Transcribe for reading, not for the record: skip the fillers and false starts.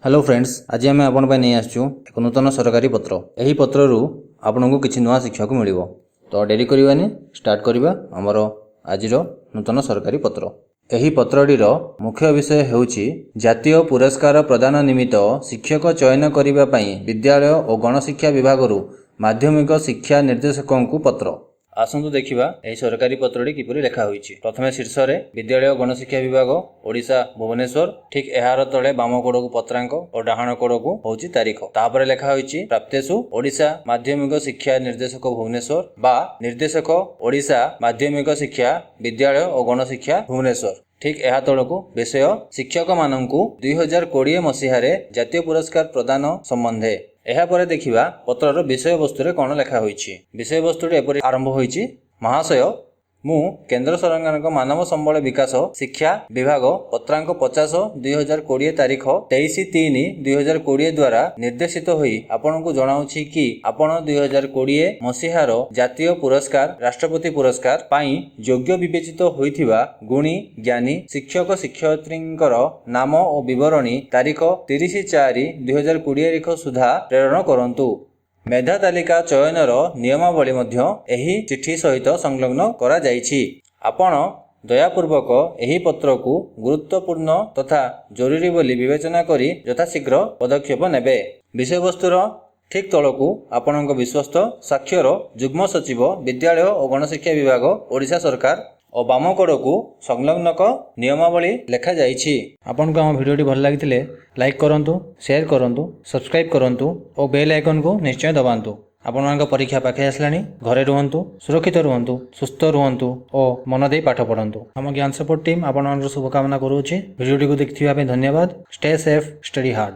Hello friends, आज आम आपण नहीं आसचु एक नूतन सरकारी पत्र। यही पत्रु आपन को किसी नुआ शिक्षा को मिल। तो डेरी करवानी स्टार्ट करवा आमर आज नूतन सरकारी पत्र। यही पत्रटीर मुख्य विषय हेउची जातीय पुरस्कार प्रदान निमित्त शिक्षक चयन करने विद्यालय और गणशिक्षा विभाग माध्यमिक शिक्षा निर्देशकों को पत्र। आसतु देखिबा एही सरकारी पत्रटी किपरि लेखा होईछि। प्रथमे शीर्ष रे विद्यालय गणशिक्षा विभाग ओडिशा भुवनेश्वर, ठीक एहार तळे बाम कोड को पत्रांक और डाहाण कोड को होउछि तारीख। तापरे लेखा होईछि प्राप्तेषु ओडिशा माध्यमिक शिक्षा निर्देशक भुवनेश्वर बा निर्देशक ओडिशा माध्यमिक शिक्षा विद्यालय और गणशिक्षा भुवनेश्वर। ठीक एहा तळकु विषय शिक्षक माननकु 2020 मसीहारे जातीय पुरस्कार प्रदान संबंधे। एहा परे देखिबा पत्रर विषय वस्तु रे कोन लेखा होईछि। विषय वस्तुटी एपरि आरंभ होईछि। महाशय, मु केंद्र सरकारक मानव संबल विकास शिक्षा विभाग पत्रांक 50/2020 तारीख 23/3/2020 द्वारा निर्देशित होई आपनकु जणाउछि कि आपण 2020 मसीहार जातीय पुरस्कार राष्ट्रपति पुरस्कार पाई योग्य विवेचित होइथिबा गुणी ज्ञानी शिक्षक शिक्षयित्रींकर नाम और विवरणी तारीख 30/4/2020 तारीख सुधा प्रेरण करंतु। मेधा तालिका चयनर नियमावली मध्य एही चिठी सहित संलग्न करा जाइछि। आपण दयापूर्वक एही पत्र को गुरुत्वपूर्ण तथा जरूरी बोली विवेचना करी यथाशीघ्र पदक्षेप नेबे। विषय वस्तुर ठीक तलकू आपणक विश्वस्त साक्षर युग्म सचिव विद्यालय और गणशिक्षा विभाग ओडिशा सरकार और बाम कोड को संलग्नक नियमावली लेखा जाइछि। आपन को हम वीडियोटी भल लागिथिले लाइक करंतु, शेयर करंतु, सब्सक्राइब करंतु और बेल आइकन को निश्चय दबांतु। आपन परीक्षा पाखे आसलानी, घरे रुहंतु, सुरक्षित रुहंतु, सुस्थ रुहंतु और मन दे पाठ पढ़ंतु। हम ज्ञान सपोर्ट टीम आपन शुभकामना करूछि। वीडियोटी को देखिथिबा पे धन्यवाद। Stay safe, study hard.